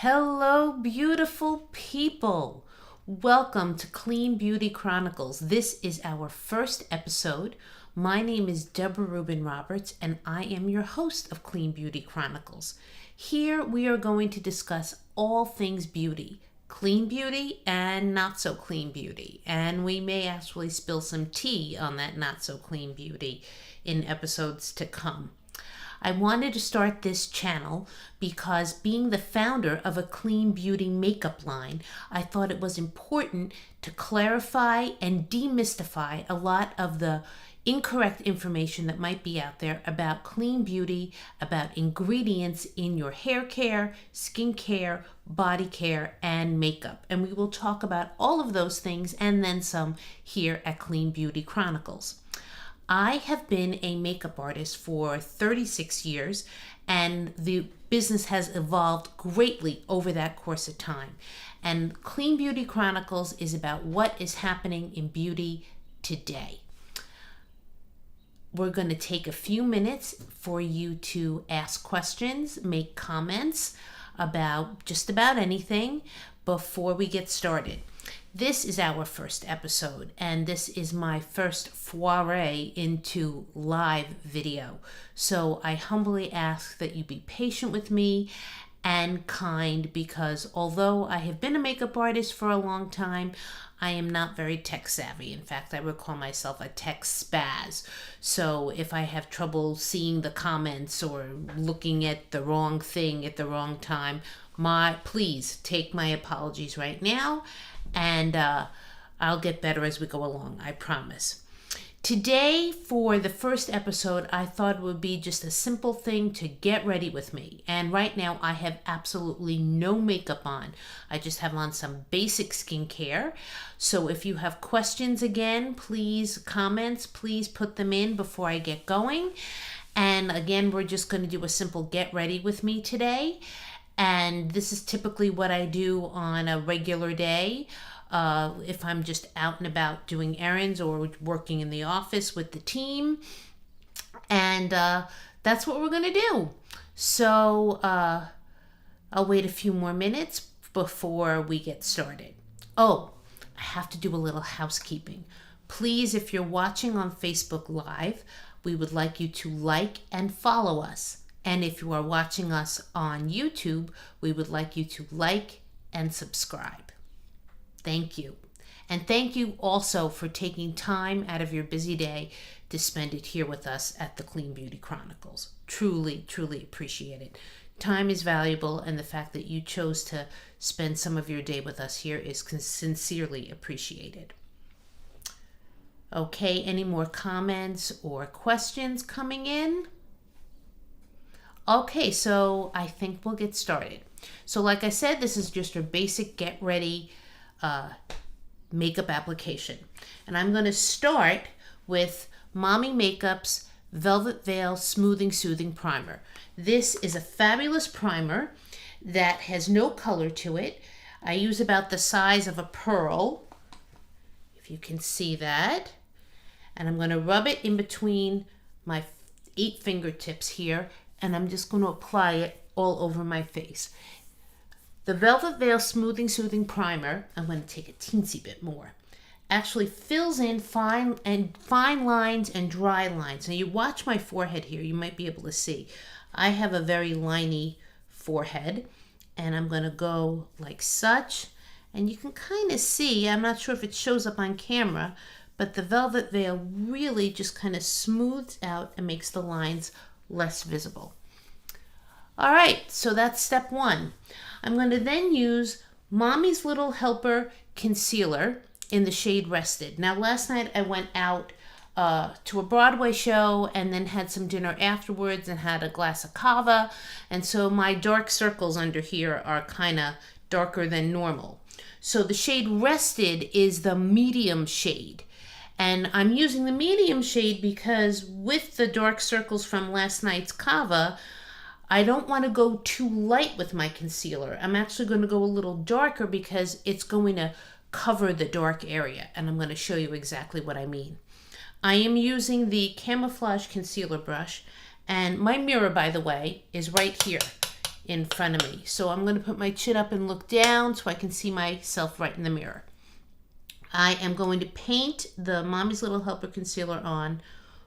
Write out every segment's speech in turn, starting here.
Hello, beautiful people. Welcome to Clean Beauty Chronicles. This is our first episode. My name is Debra Rubin-Roberts, and I am your host of Clean Beauty Chronicles. Here we are going to discuss all things beauty, clean beauty and not so clean beauty. And we may actually spill some tea on that not so clean beauty in episodes to come. I wanted to start this channel because being the founder of a clean beauty makeup line, I thought it was important to clarify and demystify a lot of the incorrect information that might be out there about clean beauty, about ingredients in your hair care, skin care, body care, and makeup. And we will talk about all of those things and then some here at Clean Beauty Chronicles. I have been a makeup artist for 36 years, and the business has evolved greatly over that course of time. And Clean Beauty Chronicles is about what is happening in beauty today. We're going to take a few minutes for you to ask questions, make comments about just about anything before we get started. This is our first episode, and this is my first foray into live video. So I humbly ask that you be patient with me and kind, because although I have been a makeup artist for a long time, I am not very tech savvy. In fact, I would call myself a tech spaz. So if I have trouble seeing the comments or looking at the wrong thing at the wrong time, please take my apologies right now, and I'll get better as we go along, I promise. Today, for the first episode, I thought it would be just a simple thing to get ready with me. And right now, I have absolutely no makeup on. I just have on some basic skincare. So if you have questions again, comments, please put them in before I get going. And again, we're just going to do a simple get ready with me today. And this is typically what I do on a regular day. If I'm just out and about doing errands or working in the office with the team. And that's what we're going to do. So I'll wait a few more minutes before we get started. Oh, I have to do a little housekeeping. Please, if you're watching on Facebook Live, we would like you to like and follow us. And if you are watching us on YouTube, we would like you to like and subscribe. Thank you. And thank you also for taking time out of your busy day to spend it here with us at the Clean Beauty Chronicles. Truly, truly appreciate it. Time is valuable, and the fact that you chose to spend some of your day with us here is sincerely appreciated. Okay, any more comments or questions coming in? Okay, so I think we'll get started. So like I said, this is just a basic get ready makeup application. And I'm going to start with Mommy Makeup's Velvet Veil Smoothing Soothing Primer. This is a fabulous primer that has no color to it. I use about the size of a pearl, if you can see that. And I'm going to rub it in between my 8 fingertips here, and I'm just going to apply it all over my face. The Velvet Veil Smoothing Soothing Primer, I'm going to take a teensy bit more, actually fills in fine lines and dry lines. Now you watch my forehead here, you might be able to see. I have a very liney forehead, and I'm going to go like such. And you can kind of see, I'm not sure if it shows up on camera, but the Velvet Veil really just kind of smooths out and makes the lines less visible. All right, so that's step 1. I'm going to then use Mommy's Little Helper Concealer in the shade Rested. Now, last night I went out to a Broadway show and then had some dinner afterwards and had a glass of cava. And so my dark circles under here are kind of darker than normal. So the shade Rested is the medium shade. And I'm using the medium shade because with the dark circles from last night's cava, I don't want to go too light with my concealer. I'm actually going to go a little darker because it's going to cover the dark area. And I'm going to show you exactly what I mean. I am using the Camouflage Concealer Brush. And my mirror, by the way, is right here in front of me. So I'm going to put my chin up and look down so I can see myself right in the mirror. I am going to paint the Mommy's Little Helper concealer on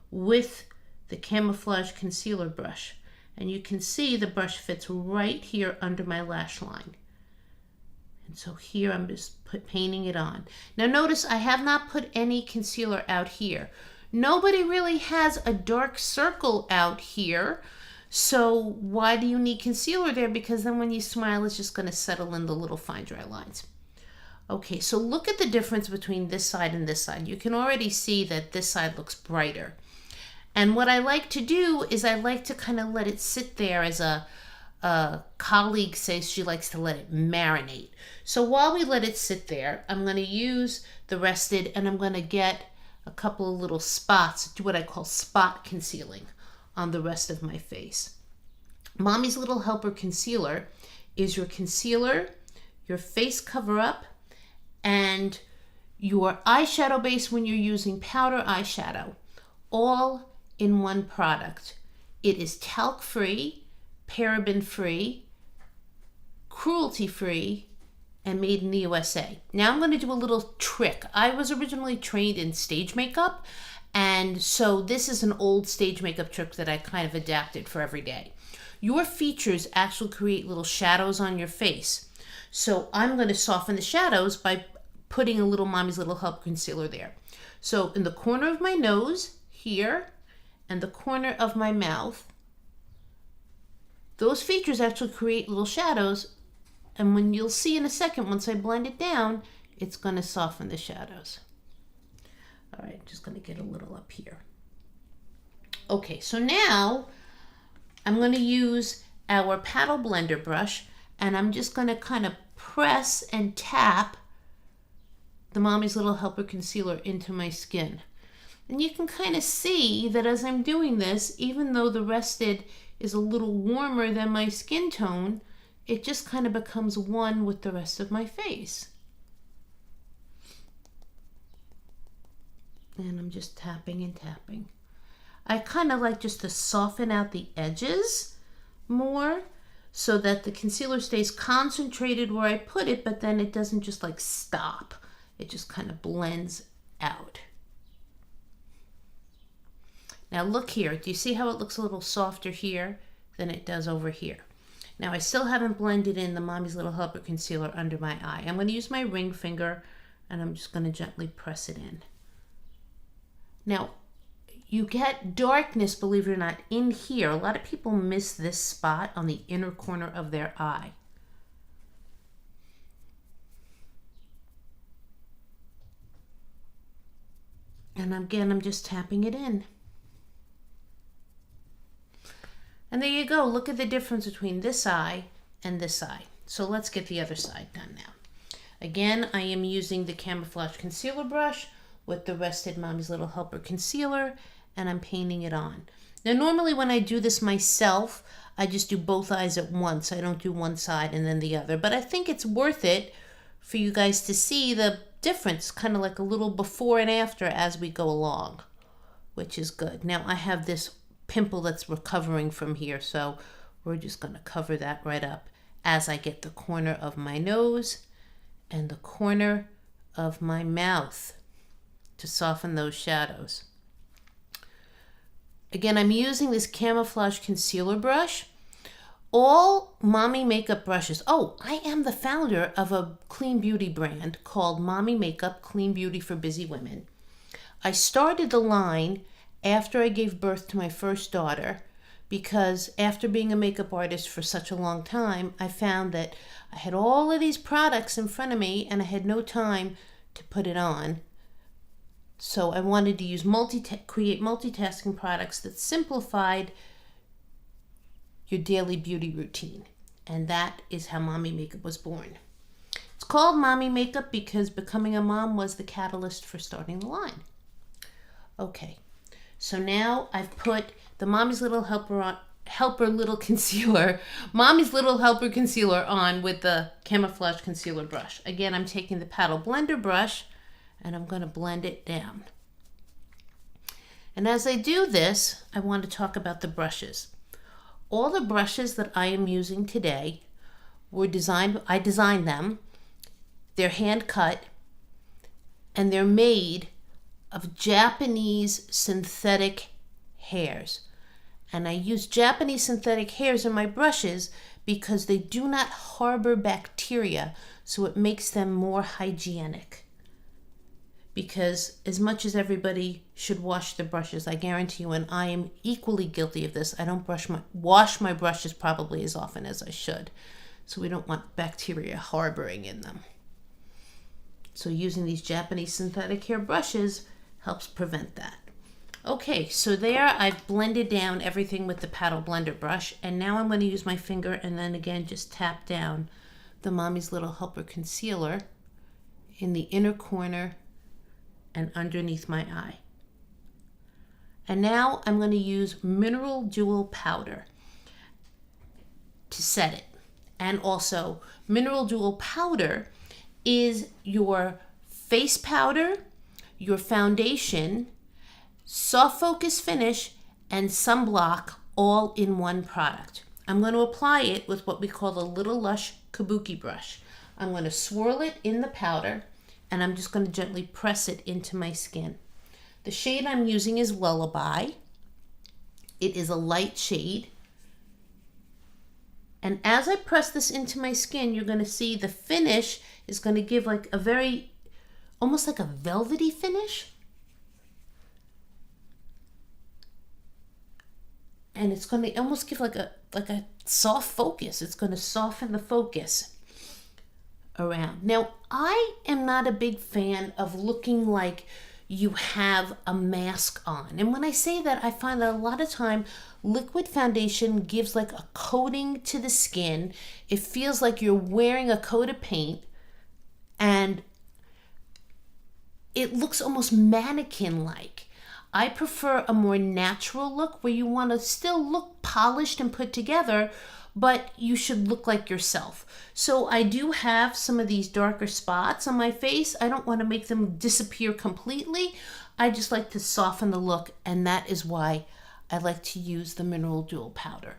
with the camouflage concealer brush. And you can see the brush fits right here under my lash line. And so here I'm just painting it on. Now notice I have not put any concealer out here. Nobody really has a dark circle out here. So why do you need concealer there? Because then when you smile, it's just going to settle in the little fine dry lines. Okay, so look at the difference between this side and this side. You can already see that this side looks brighter. And what I like to do is I like to kind of let it sit there, as a colleague says she likes to let it marinate. So while we let it sit there, I'm going to use the rested, and I'm going to get a couple of little spots, do what I call spot concealing on the rest of my face. Mommy's Little Helper concealer is your concealer, your face cover up, and your eyeshadow base when you're using powder eyeshadow, all in one product. It is talc free, paraben free, cruelty free, and made in the USA. Now I'm going to do a little trick. I was originally trained in stage makeup, and so this is an old stage makeup trick that I kind of adapted for every day. Your features actually create little shadows on your face. So I'm going to soften the shadows by putting a little Mommy's Little Helper concealer there. So in the corner of my nose, here, and the corner of my mouth, those features actually create little shadows, and when you'll see in a second, once I blend it down, it's going to soften the shadows. All right, just going to get a little up here. Okay, so now I'm going to use our paddle blender brush, and I'm just going to kind of press and tap the Mommy's Little Helper concealer into my skin. And you can kind of see that as I'm doing this, even though the rested is a little warmer than my skin tone, it just kind of becomes one with the rest of my face. And I'm just tapping and tapping. I kind of like just to soften out the edges more so that the concealer stays concentrated where I put it, but then it doesn't just like stop. It just kind of blends out. Now look here. Do you see how it looks a little softer here than it does over here? Now I still haven't blended in the Mommy's Little Helper concealer under my eye. I'm going to use my ring finger, and I'm just going to gently press it in. Now, you get darkness, believe it or not, in here. A lot of people miss this spot on the inner corner of their eye. And again, I'm just tapping it in. And there you go. Look at the difference between this eye and this eye. So let's get the other side done now. Again, I am using the camouflage concealer brush with the rested Mommy's Little Helper concealer, and I'm painting it on. Now normally when I do this myself, I just do both eyes at once. I don't do one side and then the other, but I think it's worth it for you guys to see the difference, kind of like a little before and after as we go along, which is good. Now I have this pimple that's recovering from here, so we're just going to cover that right up as I get the corner of my nose and the corner of my mouth to soften those shadows. Again, I'm using this camouflage concealer brush. All Mommy Makeup brushes. Oh, I am the founder of a clean beauty brand called Mommy Makeup Clean Beauty for Busy Women. I started the line after I gave birth to my first daughter, because after being a makeup artist for such a long time, I found that I had all of these products in front of me and I had no time to put it on. So I wanted to use create multitasking products that simplified your daily beauty routine. And that is how Mommy Makeup was born. It's called Mommy Makeup because becoming a mom was the catalyst for starting the line. Okay, so now I've put the Mommy's Little Helper Little Concealer, Mommy's Little Helper Concealer on with the camouflage concealer brush. Again, I'm taking the paddle blender brush and I'm going to blend it down. And as I do this, I want to talk about the brushes. All the brushes that I am using today I designed them. They're hand cut and they're made of Japanese synthetic hairs. And I use Japanese synthetic hairs in my brushes because they do not harbor bacteria, so it makes them more hygienic. Because as much as everybody should wash their brushes, I guarantee you, and I am equally guilty of this, I don't wash my brushes probably as often as I should. So we don't want bacteria harboring in them. So using these Japanese synthetic hair brushes helps prevent that. Okay, so there I've blended down everything with the paddle blender brush, and now I'm going to use my finger and then again just tap down the Mommy's Little Helper concealer in the inner corner and underneath my eye. And now I'm going to use Mineral Dual Powder to set it. And also, Mineral Dual Powder is your face powder, your foundation, soft focus finish, and sunblock all in one product. I'm going to apply it with what we call the Little Lush Kabuki brush. I'm going to swirl it in the powder, and I'm just going to gently press it into my skin. The shade I'm using is Lullaby. It is a light shade. And as I press this into my skin, you're going to see the finish is going to give like a very, almost like a velvety finish. And it's going to almost give like a soft focus. It's going to soften the focus around. Now, I am not a big fan of looking like you have a mask on. And when I say that, I find that a lot of time liquid foundation gives like a coating to the skin. It feels like you're wearing a coat of paint and it looks almost mannequin-like. I prefer a more natural look where you want to still look polished and put together, but you should look like yourself. So I do have some of these darker spots on my face. I don't want to make them disappear completely. I just like to soften the look, and that is why I like to use the Mineral Dual Powder.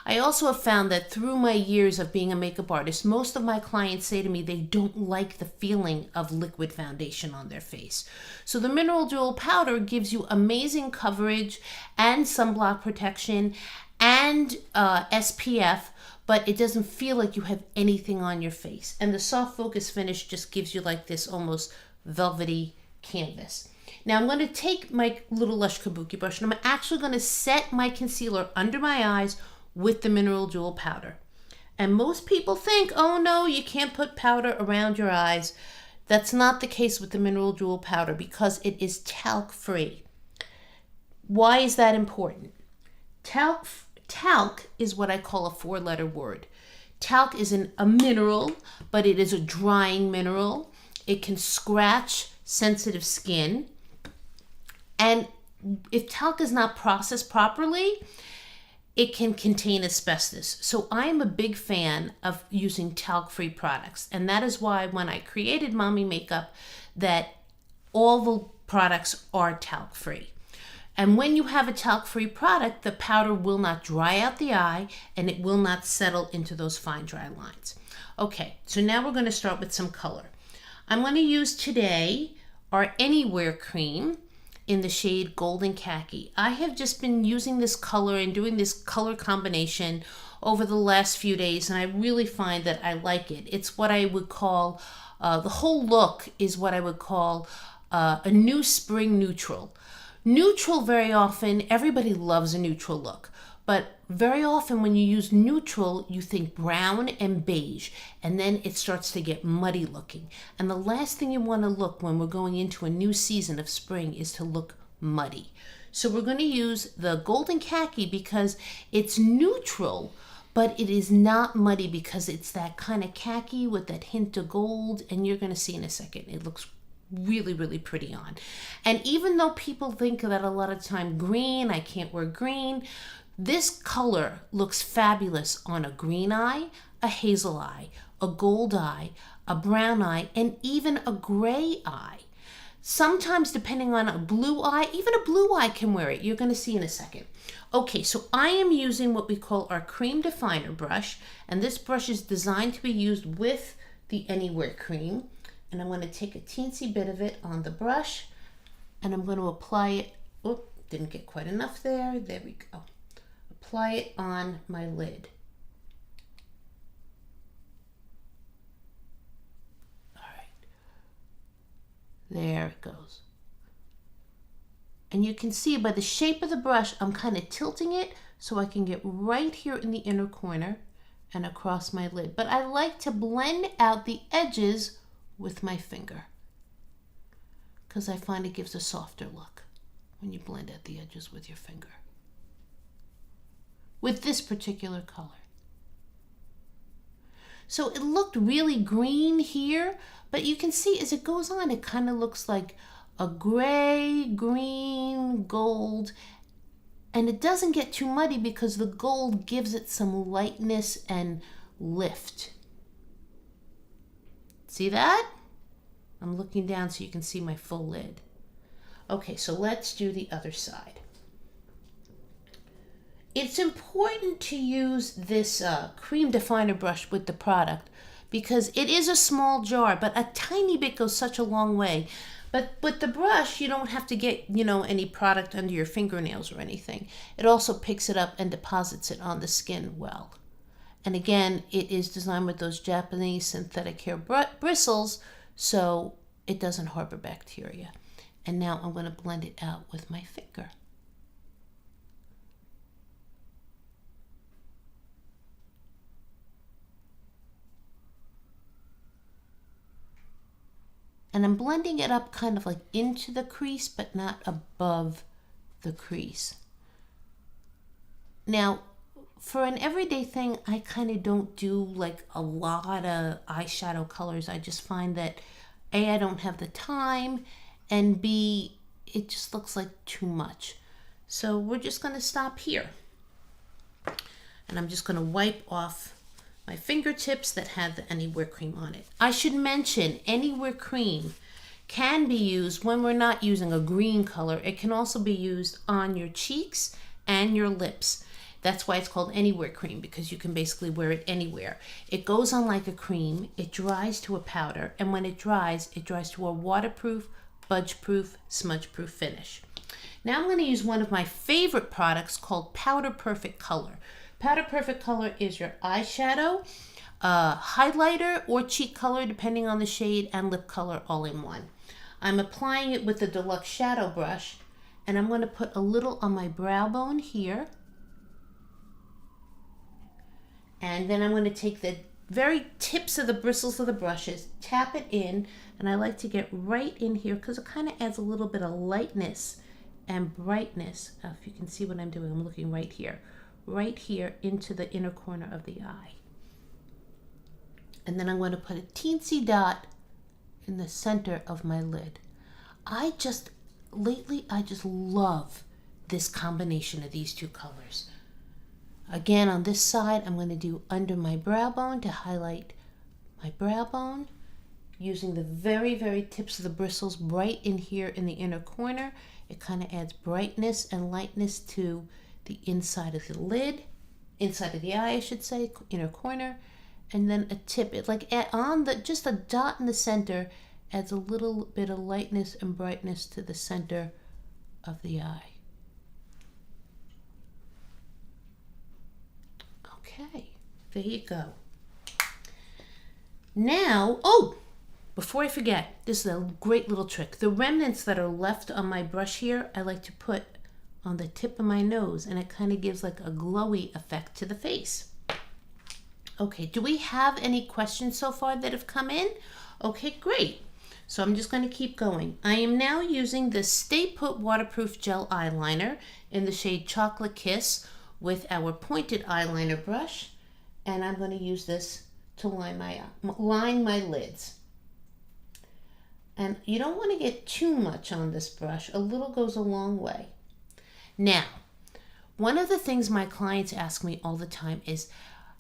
I also have found that through my years of being a makeup artist, most of my clients say to me they don't like the feeling of liquid foundation on their face. So the Mineral Dual Powder gives you amazing coverage and sunblock protection and SPF, but it doesn't feel like you have anything on your face. And the soft focus finish just gives you like this almost velvety canvas. Now I'm going to take my Little Lush Kabuki brush and I'm actually going to set my concealer under my eyes with the Mineral Dual Powder. And most people think, oh no, you can't put powder around your eyes. That's not the case with the Mineral Dual Powder because it is talc-free. Why is that important? Talc is what I call a four-letter word. Talc is a mineral, but it is a drying mineral. It can scratch sensitive skin. And if talc is not processed properly, it can contain asbestos. So I am a big fan of using talc-free products. And that is why when I created Mommy Makeup, that all the products are talc-free. And when you have a talc-free product, the powder will not dry out the eye and it will not settle into those fine dry lines. Okay, so now we're going to start with some color. I'm going to use today our Anywhere cream in the shade Golden Khaki. I have just been using this color and doing this color combination over the last few days, and I really find that I like it. It's what I would call, the whole look is what I would call a new spring neutral. Neutral, very often, everybody loves a neutral look, but very often when you use neutral, you think brown and beige, and then it starts to get muddy looking. And the last thing you want to look when we're going into a new season of spring is to look muddy. So we're going to use the Golden Khaki because it's neutral, but it is not muddy because it's that kind of khaki with that hint of gold, and you're going to see in a second. It looks really, really pretty on. And even though people think that a lot of time green, I can't wear green, this color looks fabulous on a green eye, a hazel eye, a gold eye, a brown eye, and even a gray eye. Sometimes depending on a blue eye, even a blue eye can wear it. You're going to see in a second. Okay, so I am using what we call our cream definer brush, and this brush is designed to be used with the Anywhere cream. And I'm going to take a teensy bit of it on the brush, and I'm going to apply it. Oh, didn't get quite enough there. There we go. Apply it on my lid. There it goes. And you can see by the shape of the brush, I'm kind of tilting it so I can get right here in the inner corner and across my lid. But I like to blend out the edges with my finger because I find it gives a softer look when you blend out the edges with your finger. With this particular color. So it looked really green here, but you can see as it goes on, it kind of looks like a gray, green, gold, and it doesn't get too muddy because the gold gives it some lightness and lift. See that? I'm looking down so you can see my full lid. Okay, so let's do the other side. It's important to use this cream definer brush with the product because it is a small jar, but a tiny bit goes such a long way. But with the brush, you don't have to get, any product under your fingernails or anything. It also picks it up and deposits it on the skin well. And again, it is designed with those Japanese synthetic hair bristles, so it doesn't harbor bacteria. And now I'm going to blend it out with my finger. And I'm blending it up kind of like into the crease, but not above the crease. Now, for an everyday thing, I kind of don't do like a lot of eyeshadow colors. I just find that A, I don't have the time, and B, it just looks like too much. So we're just going to stop here. And I'm just going to wipe off my fingertips that had the Anywhere cream on it. I should mention Anywhere cream can be used when we're not using a green color. It can also be used on your cheeks and your lips. That's why it's called Anywhere cream, because you can basically wear it anywhere. It goes on like a cream, it dries to a powder, and when it dries to a waterproof, budge-proof, smudge-proof finish. Now I'm going to use one of my favorite products called Powder Perfect Color. Powder Perfect Color is your eyeshadow, highlighter, or cheek color, depending on the shade, and lip color all in one. I'm applying it with the Deluxe Shadow Brush, and I'm going to put a little on my brow bone here. And then I'm going to take the very tips of the bristles of the brushes, tap it in, and I like to get right in here because it kind of adds a little bit of lightness and brightness. If you can see what I'm doing, I'm looking right here into the inner corner of the eye. And then I'm going to put a teensy dot in the center of my lid. Lately I just love this combination of these two colors. Again, on this side, I'm going to do under my brow bone to highlight my brow bone, using the very, very tips of the bristles right in here in the inner corner. It kind of adds brightness and lightness to the inside of the lid, inside of the eye, I should say, inner corner, and then a tip. It like just a dot in the center adds a little bit of lightness and brightness to the center of the eye. Okay, there you go. Now, before I forget, this is a great little trick. The remnants that are left on my brush here, I like to put on the tip of my nose, and it kind of gives like a glowy effect to the face. Okay, do we have any questions so far that have come in? Okay, great. So I'm just going to keep going. I am now using the Stay Put Waterproof Gel Eyeliner in the shade Chocolate Kiss with our pointed eyeliner brush, and I'm going to use this to line my lids. And you don't want to get too much on this brush. A little goes a long way. Now, one of the things my clients ask me all the time is,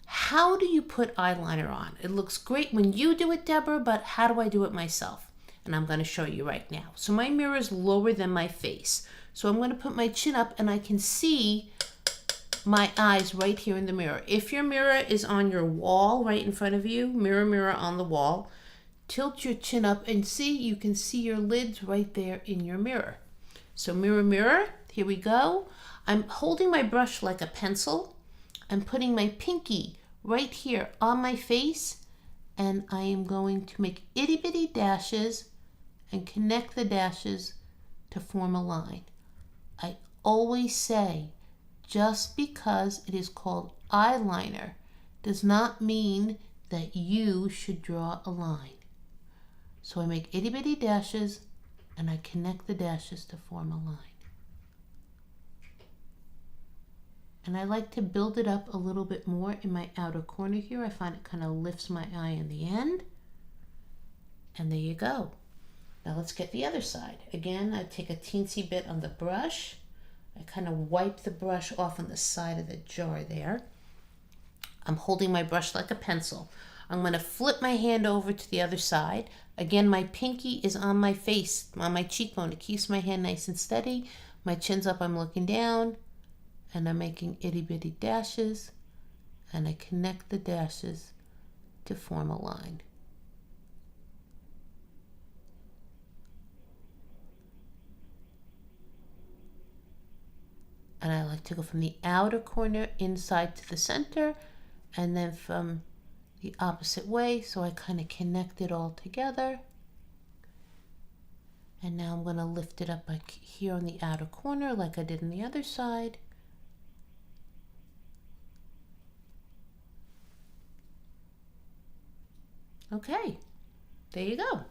how do you put eyeliner on? It looks great when you do it, Deborah, but how do I do it myself? and I'm going to show you right now. So my mirror is lower than my face. So I'm going to put my chin up and I can see my eyes right here in the mirror. If your mirror is on your wall right in front of you, mirror on the wall, tilt your chin up and see, you can see your lids right there in your mirror. So mirror, here we go. I'm holding my brush like a pencil. I'm putting my pinky right here on my face, and I am going to make itty bitty dashes and connect the dashes to form a line. I always say, just because it is called eyeliner does not mean that you should draw a line. So I make itty bitty dashes and I connect the dashes to form a line. And I like to build it up a little bit more in my outer corner here. I find it kind of lifts my eye in the end. And there you go. Now let's get the other side. Again, I take a teensy bit on the brush. I kind of wipe the brush off on the side of the jar there. I'm holding my brush like a pencil. I'm going to flip my hand over to the other side. Again, my pinky is on my face, on my cheekbone. It keeps my hand nice and steady. My chin's up, I'm looking down, and I'm making itty bitty dashes, and I connect the dashes to form a line. And I like to go from the outer corner inside to the center, and then from the opposite way, so I kind of connect it all together. And now I'm going to lift it up like here on the outer corner like I did on the other side. Okay, there you go.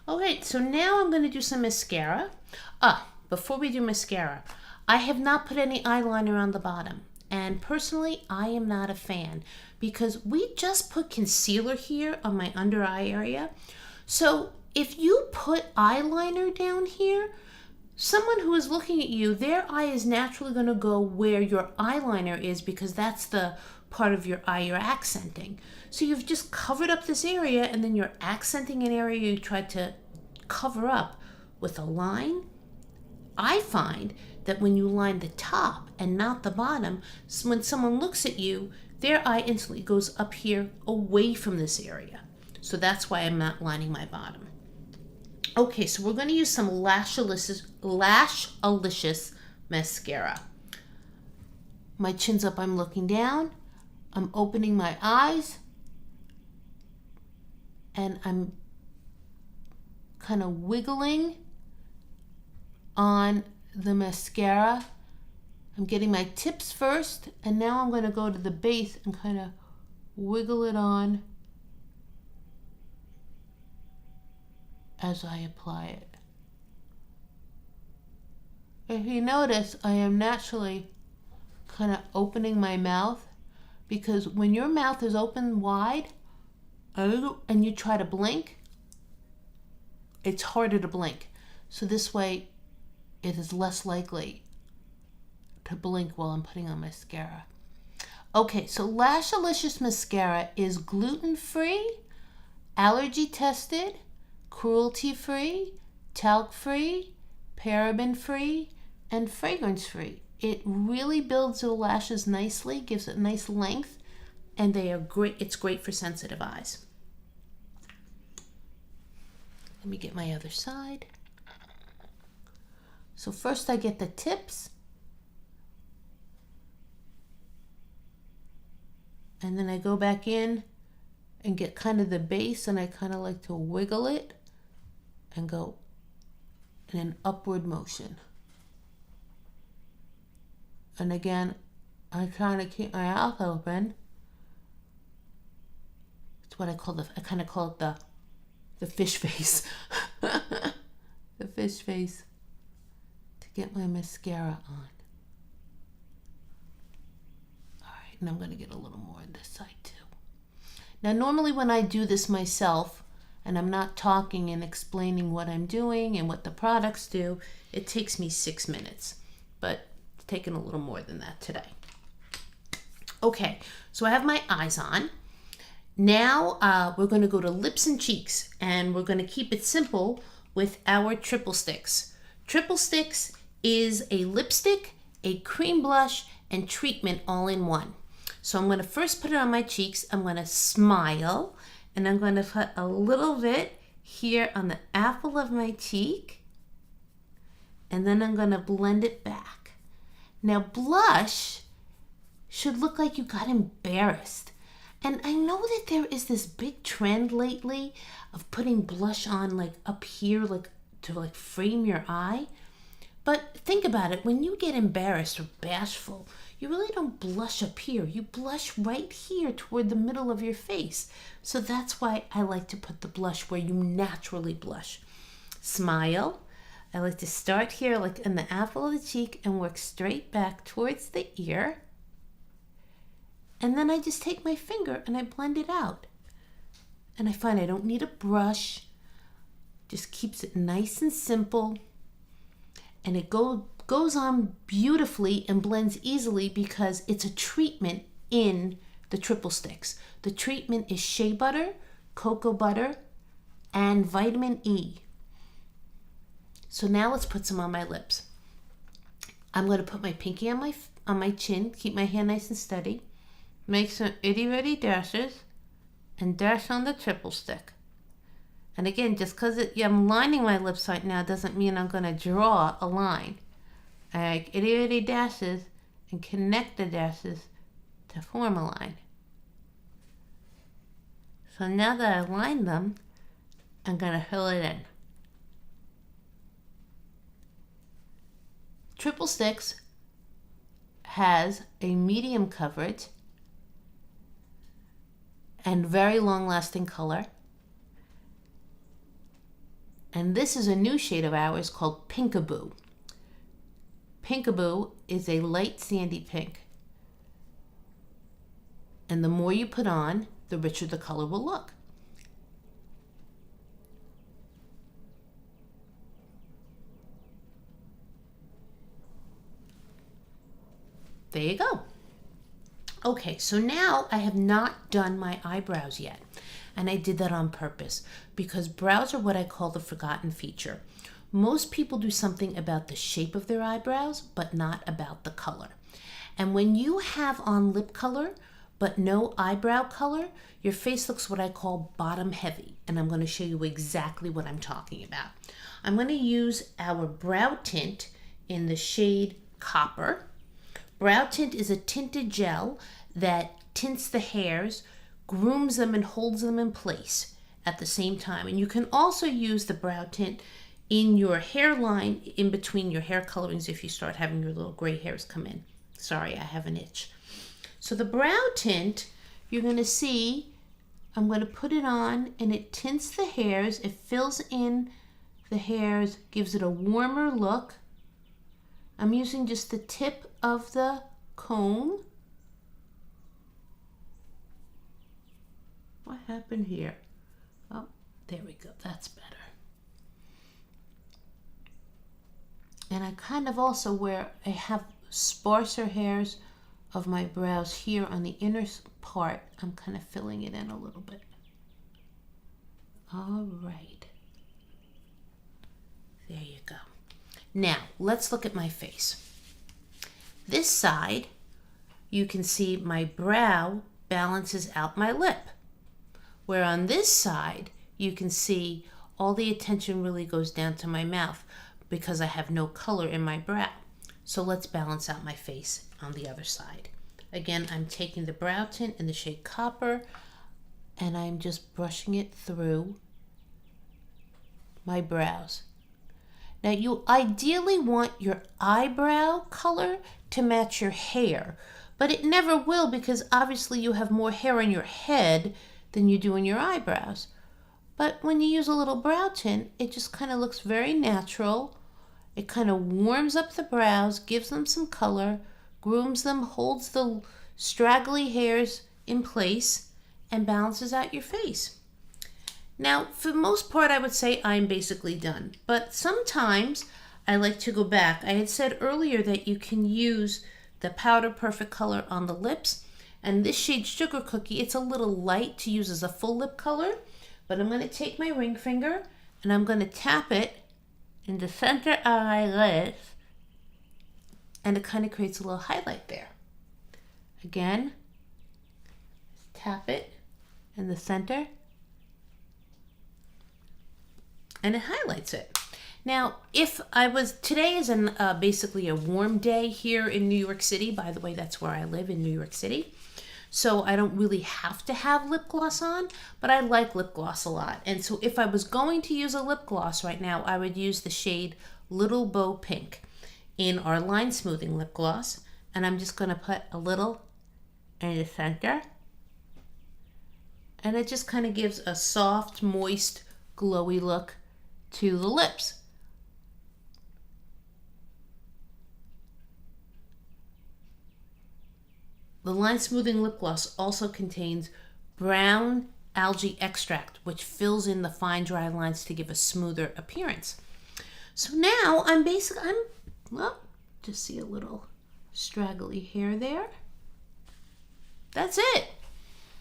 Okay, so now I'm going to do some mascara. Before we do mascara, I have not put any eyeliner on the bottom. And personally, I am not a fan because we just put concealer here on my under eye area. So if you put eyeliner down here, someone who is looking at you, their eye is naturally going to go where your eyeliner is because that's the part of your eye you're accenting. So you've just covered up this area and then you're accenting an area you tried to cover up with a line. I find that when you line the top and not the bottom, so when someone looks at you, their eye instantly goes up here away from this area. So that's why I'm not lining my bottom. Okay, so we're going to use some Lashalicious mascara. My chin's up, I'm looking down. I'm opening my eyes. And I'm kind of wiggling on the mascara. I'm getting my tips first, and now I'm going to go to the base and kind of wiggle it on as I apply it. If you notice, I am naturally kind of opening my mouth because when your mouth is open wide and you try to blink, it's harder to blink. So this way, it is less likely to blink while I'm putting on mascara. Okay, so Lashalicious mascara is gluten-free, allergy-tested, cruelty-free, talc-free, paraben-free, and fragrance-free. It really builds the lashes nicely, gives it nice length, and they are great. It's great for sensitive eyes. Let me get my other side. So first I get the tips, and then I go back in and get kind of the base, and I kind of like to wiggle it and go in an upward motion. And again, I kind of keep my mouth open. It's what I kind of call it the fish face. The fish face. Get my mascara on. All right, and I'm going to get a little more on this side too. Now, normally when I do this myself, and I'm not talking and explaining what I'm doing and what the products do, it takes me 6 minutes, but it's taken a little more than that today. Okay, so I have my eyes on, Now we're going to go to lips and cheeks, and we're going to keep it simple with our triple sticks. Triple sticks is a lipstick, a cream blush, and treatment all in one. So I'm going to first put it on my cheeks. I'm going to smile, and I'm going to put a little bit here on the apple of my cheek, and then I'm going to blend it back. Now blush should look like you got embarrassed. And I know that there is this big trend lately of putting blush on like up here, like to like frame your eye. But think about it, when you get embarrassed or bashful, you really don't blush up here. You blush right here toward the middle of your face. So that's why I like to put the blush where you naturally blush. Smile. I like to start here like in the apple of the cheek and work straight back towards the ear. And then I just take my finger and I blend it out. And I find I don't need a brush. Just keeps it nice and simple. And it goes on beautifully and blends easily because it's a treatment in the triple sticks. The treatment is shea butter, cocoa butter, and vitamin E. So now let's put some on my lips. I'm going to put my pinky on my chin, keep my hand nice and steady. Make some itty-bitty dashes and dash on the triple stick. And again, just because I'm lining my lips right now doesn't mean I'm going to draw a line. I make itty-bitty dashes and connect the dashes to form a line. So now that I lined them, I'm going to fill it in. Triple sticks has a medium coverage and very long-lasting color. And this is a new shade of ours called Pinkaboo. Pinkaboo is a light sandy pink. And the more you put on, the richer the color will look. There you go. Okay, so now I have not done my eyebrows yet, and I did that on purpose because brows are what I call the forgotten feature. Most people do something about the shape of their eyebrows, but not about the color. And when you have on lip color, but no eyebrow color, your face looks what I call bottom heavy, and I'm going to show you exactly what I'm talking about. I'm going to use our brow tint in the shade Copper. Brow tint is a tinted gel that tints the hairs, grooms them, and holds them in place at the same time. And you can also use the brow tint in your hairline in between your hair colorings if you start having your little gray hairs come in. Sorry, I have an itch. So the brow tint, you're going to see, I'm going to put it on and it tints the hairs. It fills in the hairs, gives it a warmer look. I'm using just the tip of the comb. What happened here? Oh, there we go. That's better. And I kind of also where I have sparser hairs of my brows here on the inner part, I'm kind of filling it in a little bit. All right. There you go. Now, let's look at my face. This side, you can see my brow balances out my lip. Where on this side, you can see all the attention really goes down to my mouth because I have no color in my brow. So let's balance out my face on the other side. Again, I'm taking the brow tint in the shade Copper and I'm just brushing it through my brows. Now you ideally want your eyebrow color to match your hair, but it never will because obviously you have more hair on your head than you do in your eyebrows. But when you use a little brow tint, it just kind of looks very natural. It kind of warms up the brows, gives them some color, grooms them, holds the straggly hairs in place, and balances out your face. Now, for the most part, I would say I'm basically done. But sometimes I like to go back. I had said earlier that you can use the Powder Perfect color on the lips, And this shade Sugar Cookie, it's a little light to use as a full lip color, but I'm going to take my ring finger and I'm going to tap it in the center of my lips, and it kind of creates a little highlight there. Again, tap it in the center, and it highlights it. Now, today is basically a warm day here in New York City. By the way, that's where I live, in New York City. So I don't really have to have lip gloss on, but I like lip gloss a lot. And so if I was going to use a lip gloss right now, I would use the shade Little Bow Pink in our line smoothing lip gloss. And I'm just going to put a little in the center. And it just kind of gives a soft, moist, glowy look to the lips. The line smoothing lip gloss also contains brown algae extract, which fills in the fine dry lines to give a smoother appearance. So now just see a little straggly hair there. That's it.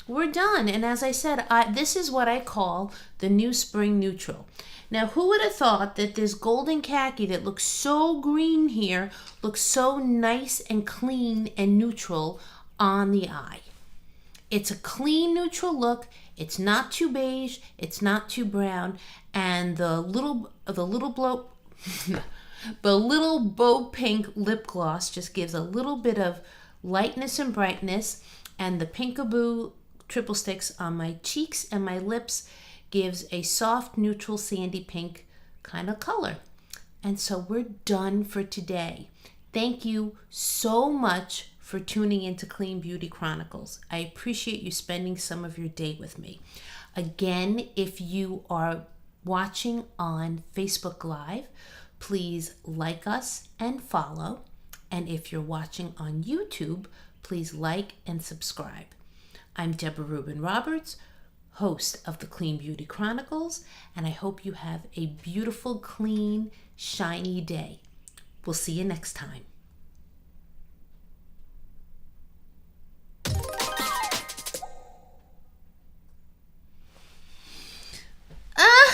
We're done. And as I said, this is what I call the new spring neutral. Now, who would have thought that this golden khaki that looks so green here looks so nice and clean and neutral on the eye? It's a clean neutral look. It's not too beige, it's not too brown, and the little bow pink lip gloss just gives a little bit of lightness and brightness, and the Pinkaboo triple sticks on my cheeks and my lips gives a soft neutral sandy pink kind of color. And so we're done for today. Thank you so much for tuning into Clean Beauty Chronicles. I appreciate you spending some of your day with me. Again, if you are watching on Facebook Live, please like us and follow. And if you're watching on YouTube, please like and subscribe. I'm Debra Rubin-Roberts, host of the Clean Beauty Chronicles, and I hope you have a beautiful, clean, shiny day. We'll see you next time.